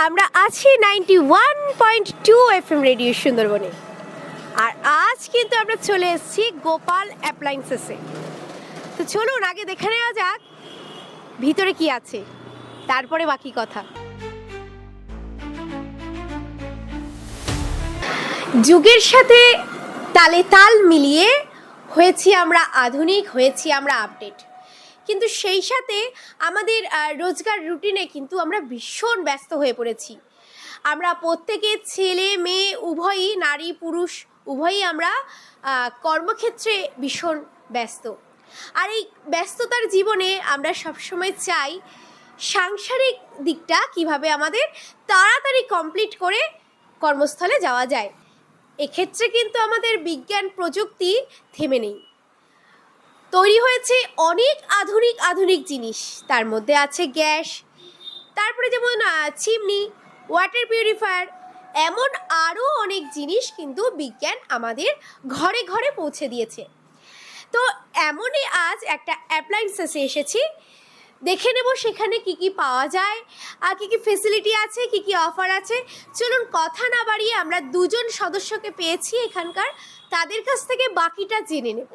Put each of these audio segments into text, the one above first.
আমরা আছি 91.2 FM radio সুন্দরবনে। আর আজ কিন্তু আমরা চলে এসেছি গোপাল অ্যাপ্লায়েন্সেসে। তো চলুন আগে দেখে নেওয়া যাক ভিতরে কি আছে, তারপরে বাকি কথা। যুগের সাথে তালে তাল মিলিয়ে হয়েছি আমরা আধুনিক, হয়েছি আমরা আপডেট, কিন্তু সেই সাথে আমাদের রোজগার রুটিনে কিন্তু আমরা ভীষণ ব্যস্ত হয়ে পড়েছি। আমরা প্রত্যেকে ছেলে মেয়ে উভয়ই, নারী পুরুষ উভয়ই আমরা কর্মক্ষেত্রে ভীষণ ব্যস্ত। আর এই ব্যস্ততার জীবনে আমরা সবসময় চাই সাংসারিক দিকটা কিভাবে আমাদের তাড়াতাড়ি কমপ্লিট করে কর্মস্থলে যাওয়া যায়। এক্ষেত্রে কিন্তু আমাদের বিজ্ঞান প্রযুক্তি থেমে নেই, তৈরি হয়েছে অনেক আধুনিক জিনিস। তার মধ্যে আছে গ্যাস, তারপরে যেমন চিমনি, ওয়াটার পিউরিফায়ার, এমন আরও অনেক জিনিস কিন্তু বিজ্ঞান আমাদের ঘরে ঘরে পৌঁছে দিয়েছে। তো এমনই আজ একটা অ্যাপ্লায়েন্সেসে এসেছি, দেখে নেব সেখানে কি কি পাওয়া যায়, আর কি কি ফেসিলিটি আছে, কি কি অফার আছে। চলুন কথা না বাড়িয়ে আমরা দুজন সদস্যকে পেয়েছি এখানকার, তাদের কাছ থেকে বাকিটা জেনে নেব।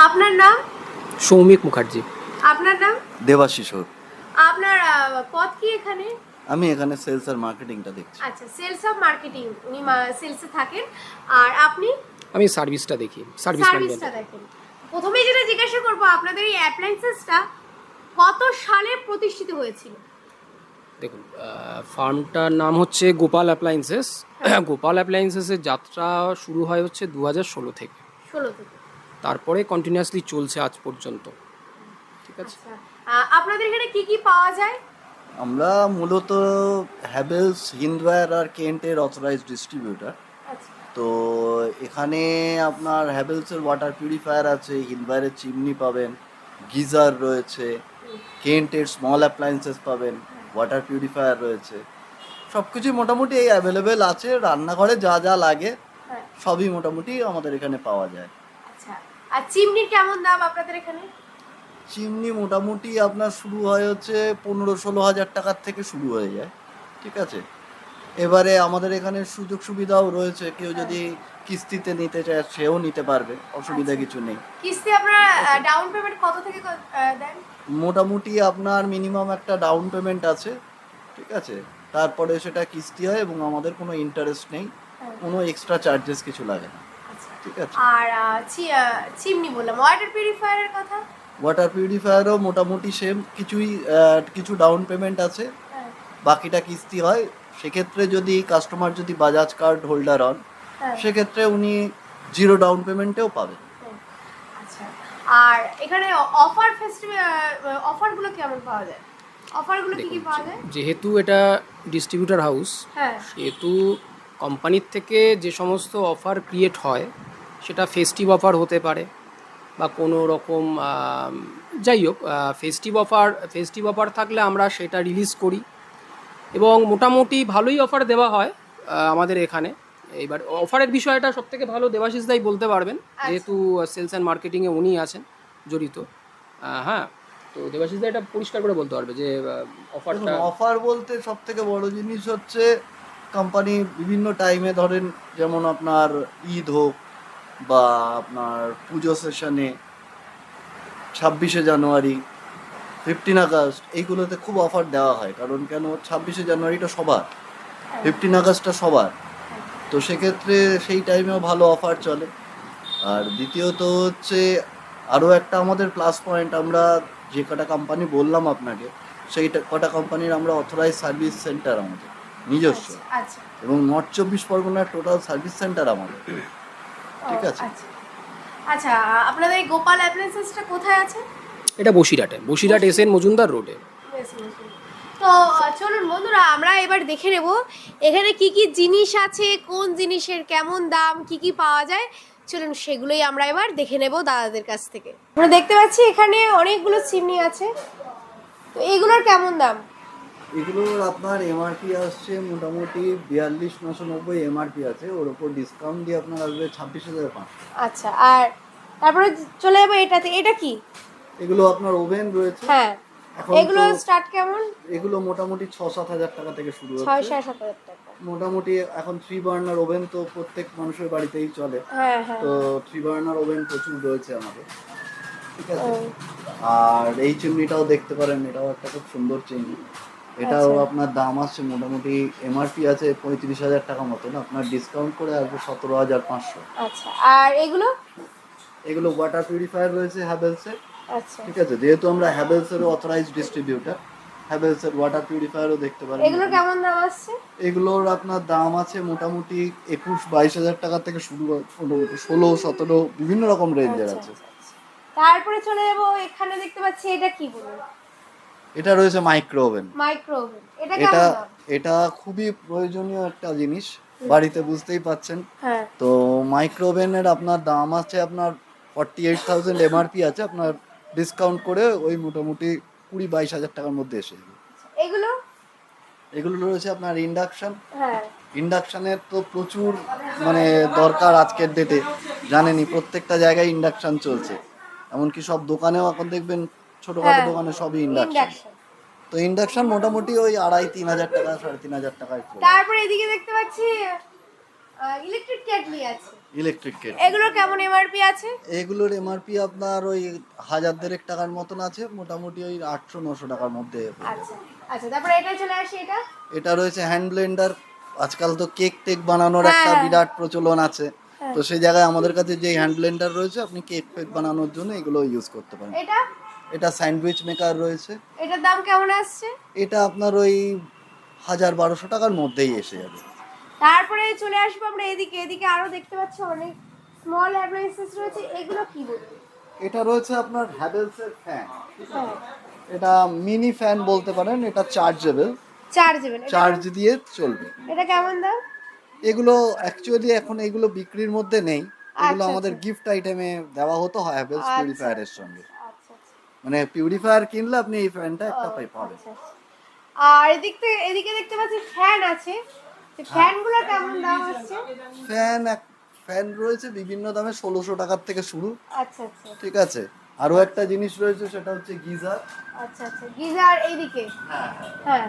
আপনার নাম? সৌমিক মুখার্জি। আপনার নাম? দেবাশিস। আপনার পদ কি এখানে? আমি এখানে সেলস আর মার্কেটিংটা দেখছি। আচ্ছা, সেলস অফ মার্কেটিং, উনি সেলসে থাকেন। আর আপনি? আমি সার্ভিসটা দেখি, সার্ভিসটা দেখেন। প্রথমেই যেটা জিজ্ঞাসা করব, আপনাদের এই অ্যাপ্লায়েন্সেসটা কত সালে প্রতিষ্ঠিত হয়েছিল? দেখুন, ফার্মটার নাম হচ্ছে গোপাল অ্যাপ্লায়েন্সেস। গোপাল অ্যাপ্লায়েন্সেসের যাত্রা শুরু হয় হচ্ছে 2016 থেকে। 16 থেকে। তারপরে কন্টিনিউয়াসলি চলছে আজ পর্যন্ত। ঠিক আছে। আচ্ছা, আপনাদের এখানে কি কি পাওয়া যায়? আমরা মূলত হ্যাভেলস, হিন্দওয়্যার আর কেন্টের অথরাইজড ডিস্ট্রিবিউটার। আচ্ছা। তো এখানে আপনার হ্যাভেলসের ওয়াটার পিউরিফায়ার আছে, হিন্দওয়্যারের চিমনি পাবেন, গিজার রয়েছে, কেন্টের স্মল অ্যাপ্লায়েন্সেস পাবেন, ওয়াটার পিউরিফায়ার রয়েছে। সব কিছুই মোটামুটি এই অ্যাভেলেবেল আছে। রান্নাঘরে যা যা লাগে সবই মোটামুটি আমাদের এখানে পাওয়া যায়। আচ্ছা, আর চিমনির কেমন দাম আপনাদের এখানে? চিমনি মোটামুটি আপনার শুরু হয় হচ্ছে 15-16 হাজার টাকার থেকে শুরু হয়ে যায়। ঠিক আছে। এবারে আমাদের এখানে সুযোগ সুবিধাও রয়েছে, কেউ যদি কিস্তিতে নিতে চায় সেও নিতে পারবে, অসুবিধা কিছু নেই। কিস্তি আপনারা ডাউন পেমেন্ট কত থেকে দেন? মোটামুটি আপনার মিনিমাম একটা ডাউন পেমেন্ট আছে। ঠিক আছে। তারপরে সেটা কিস্তি হয় এবং আমাদের কোনো ইন্টারেস্ট নেই, কোনো এক্সট্রা চার্জেস কিছু লাগে না। ঠিক আছে। আর চিমনি বললাম, ওয়াটার পিউরিফায়ারের কথা? ওয়াটার পিউরিফায়ারও মোটামুটি সেম, কিছু ডাউন পেমেন্ট আছে, বাকিটা কিস্তি হয়। সেক্ষেত্রে যদি কাস্টমার যদি বাজাজ কার্ড হোল্ডার হন, সেক্ষেত্রে উনি জিরো ডাউন পেমেন্টেও পাবেন। আচ্ছা, আর এখানে অফার অফারগুলো কেমন পাওয়া যায়? অফারগুলো কি কি পাওয়া যায়? যেহেতু এটা ডিস্ট্রিবিউটার হাউস, সেহেতু কোম্পানির থেকে যে সমস্ত অফার ক্রিয়েট হয় সেটা ফেস্টিভ অফার হতে পারে বা কোনো রকম যাই হোক, ফেস্টিভ অফার থাকলে আমরা সেটা রিলিজ করি এবং মোটামুটি ভালোই অফার দেওয়া হয় আমাদের এখানে। এইবার অফারের বিষয়টা সবথেকে ভালো দেবাশিস দাই বলতে পারবেন, যেহেতু সেলস অ্যান্ড মার্কেটিংয়ে উনি আছেন জড়িত। হ্যাঁ, তো দেবাশিস দা এটা পরিষ্কার করে বলতে পারবে যে অফার বলতে সবথেকে বড় জিনিস হচ্ছে কোম্পানি বিভিন্ন টাইমে, ধরেন যেমন আপনার ঈদ হোক বা আপনার পুজো সেশনে, 26শে জানুয়ারি, 15 আগস্ট, এইগুলোতে খুব অফার দেওয়া হয়। কারণ কেন, 26শে জানুয়ারিটা সবার, 15 আগস্টটা সবার। তো সেক্ষেত্রে সেই টাইমেও ভালো অফার চলে। আর দ্বিতীয়ত হচ্ছে আরও একটা আমাদের প্লাস পয়েন্ট, আমরা যে কটা কোম্পানি বললাম আপনাকে, সেই কটা কোম্পানির আমরা অথরাইজ সার্ভিস সেন্টার আমাদের নিজস্ব, এবং নর্থ 24 পরগনার টোটাল সার্ভিস সেন্টার আমাদের। ঠিক আছে। আচ্ছা, আপনাদের এই গোপাল অ্যাপ্লায়েন্সেসটা কোথায় আছে? এটা বসিরহাট এসএন মজুমদার রোডে। তো চলুন বন্ধুরা, আমরা এবার দেখে নেব এখানে কি কি জিনিস আছে, কোন জিনিসের কেমন দাম, কি কি পাওয়া যায়। চলুন সেগুলোই আমরা এবার দেখে নেব দাদাদের কাছ থেকে। আমরা দেখতে পাচ্ছি এখানে অনেকগুলো চিমনি আছে, তো এগুলোর কেমন দাম? এগুলোর আপনার এমআরপি আসছে মোটামুটি 42,990 এমআরপি আছে, ওর ওপর ডিসকাউন্ট দিয়ে আপনার আসবে 26,500। আচ্ছা, আর তারপরে চলে যাবো এটাতে। এটা কি? এগুলো আপনার ওভেন রয়েছে। হ্যাঁ, এখন এগুলো তো স্টার্ট কেমন? এগুলো মোটামুটি 6-7 হাজার টাকা থেকে শুরু 6-7 হচ্ছে। হাজার টাকা। মোটামুটি এখন 3 বার্নার ওভেন তো প্রত্যেক মানুষের বাড়িতেই চলে, হ্যাঁ হ্যাঁ। তো 3 বার্নার ওভেন প্রচুর রয়েছে আমাদের, ঠিক আছে। ও, আর এই চিমনিটাও দেখতে পারেন, এটাও একটা খুব সুন্দর চিমনি। এটাও আচ্ছা। আপনার দাম আসছে মোটামুটি এমআরপি আছে 35,000 টাকা মতন, আপনার ডিসকাউন্ট করে আসবে 17,500। আচ্ছা, আর এগুলো? এগুলো ওয়াটার পিউরিফায়ার রয়েছে হ্যাভেলসের, আচ্ছা, ঠিক আছে। যেহেতু আমরা হ্যাভেলসের অথরাইজ ডিস্ট্রিবিউটার, হ্যাভেলসের ওয়াটার পিউরিফায়ারও দেখতে পারেন। এগুলো কেমন দাম আসছে? এগুলোর আপনার দাম আছে মোটামুটি 21-22 হাজার টাকা থেকে শুরু, মোটামুটি 16-17 বিভিন্ন রকম রেঞ্জের আচ্ছা, আছে। আচ্ছা, আচ্ছা। তারপরে চলে যাবো, এখানে দেখতে পাচ্ছি এটা কি বলুন? এটা রয়েছে মাইক্রো ওভেন। মাইক্রো ওভেন, এটা এটা কেমন দাম? এটা খুবই প্রয়োজনীয় একটা জিনিস বাড়িতে, বুঝতেই পাচ্ছেন। হ্যাঁ। তো মাইক্রো ওভেনের আপনার দাম আছে আপনার 48,000 এমআরপি আছে, আপনার ডিসকাউন্ট করে ওই মোটামুটি 20-22 হাজার টাকার মধ্যে এসে যাবে। এগুলো? এগুলো রয়েছে আপনার ইন্ডাকশন। হ্যাঁ। ইন্ডাকশানের তো প্রচুর মানে দরকার আজকের ডেটে, জানেনই প্রত্যেকটা জায়গায় ইন্ডাকশান চলছে, এমনকি সব দোকানেও এখন দেখবেন ছোটোখাটো হ্যাঁ, দোকানে সবই ইন্ডাকশান। ইন্ডাকশন। তো ইন্ডাকশান মোটামুটি ওই 2,500-3,000 টাকা 3,500 টাকায় তারপরে এদিকে দেখতে পাচ্ছি ইলেকট্রিক কেটলি আছে। Electric kettle. এগুলোর কেমন এমআরপি আছে? এগুলোর এমআরপি আপনার ওই 1,000 টাকার মতন আছে, মোটামুটি ওই 800-900 টাকার মধ্যে হয়ে যাবে। আচ্ছা আচ্ছা, তারপরে এটা চলে আসে, এটা? এটা রয়েছে হ্যান্ড ব্লেন্ডার। আজকাল তো কেক টেক বানানোর হ্যাঁ, একটা হ্যাঁ। বিরাট প্রচলন আছে, হ্যাঁ। তো সেই জায়গায় আমাদের কাছে যে হ্যান্ড ব্লেন্ডার রয়েছে, আপনি কেক ফেক বানানোর জন্য এগুলো ইউজ করতে পারেন। এটা? এটা স্যান্ডউইচ মেকার রয়েছে। এটার দাম কেমন আসছে? এটা আপনার ওই 1,000-1,200 টাকার মধ্যেই এসে যাবে। তারপরে চলে আসবো আমরা এদিকে, এদিকে আরো দেখতে পাচ্ছি অনেক স্মল অ্যাপ্লায়েন্সেস রয়েছে। এগুলো কি বলবো? এটা রয়েছে আপনার হ্যাভেলসের ফ্যান, হ্যাঁ, এটা মিনি ফ্যান বলতে পারেন, এটা চার্জেবল, চার্জেবল। চার্জ দিয়ে চলবে। এটা কেমন দাম? এগুলো অ্যাকচুয়ালি এখন এগুলো বিক্রির মধ্যে নেই, এগুলো আচ্ছা, আমাদের আচ্ছা। গিফট আইটেমে দেওয়া হতো হ্যাভেলস আচ্ছা। পিউরিফায়ারের সঙ্গে। আচ্ছা আচ্ছা। মানে পিউরিফায়ার কিনলে আপনি এই ফ্যানটা একটা পাবেন। আচ্ছা, আচ্ছা। আর এদিকে দেখতে পাচ্ছি ফ্যান আছে। তো ফ্যানগুলো কেমন দাম আসছে? ফ্যান রয়েছে বিভিন্ন দামে, 1,600 টাকার থেকে শুরু, আচ্ছা আচ্ছা। ঠিক আছে। আরো একটা জিনিস রয়েছে, সেটা হচ্ছে গিজার। আচ্ছা আচ্ছা, গিজার এইদিকে। হ্যাঁ।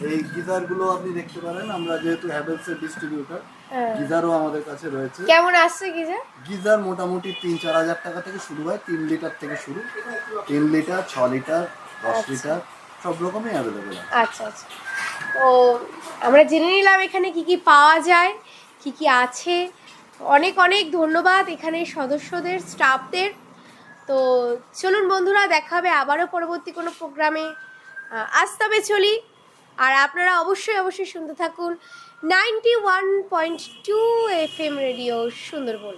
এই গিজার গুলো আপনি দেখতে পারেন, আমরা যেহেতু হ্যাভেলসের ডিস্ট্রিবিউটর, হ্যাঁ। গিজারও আমাদের কাছে রয়েছে। কেমন আসছে গিজার? গিজার মোটামুটি 3-4 হাজার টাকা থেকে শুরু হয়, 3 লিটার থেকে শুরু, 3 লিটার, 6 লিটার, 10 লিটার সব রকমই অ্যাভেলেবেল আছে। আচ্ছা আচ্ছা। তো আমরা জেনে নিলাম এখানে কি কি পাওয়া যায়, কি কি আছে। অনেক অনেক ধন্যবাদ এখানে সদস্যদের, স্টাফদের। তো চলুন বন্ধুরা, দেখা হবে আবারও পরবর্তী কোনো প্রোগ্রামে। আজ তবে চলি। আর আপনারা অবশ্যই অবশ্যই শুনতে থাকুন 91.2 FM রেডিও সুন্দরবন।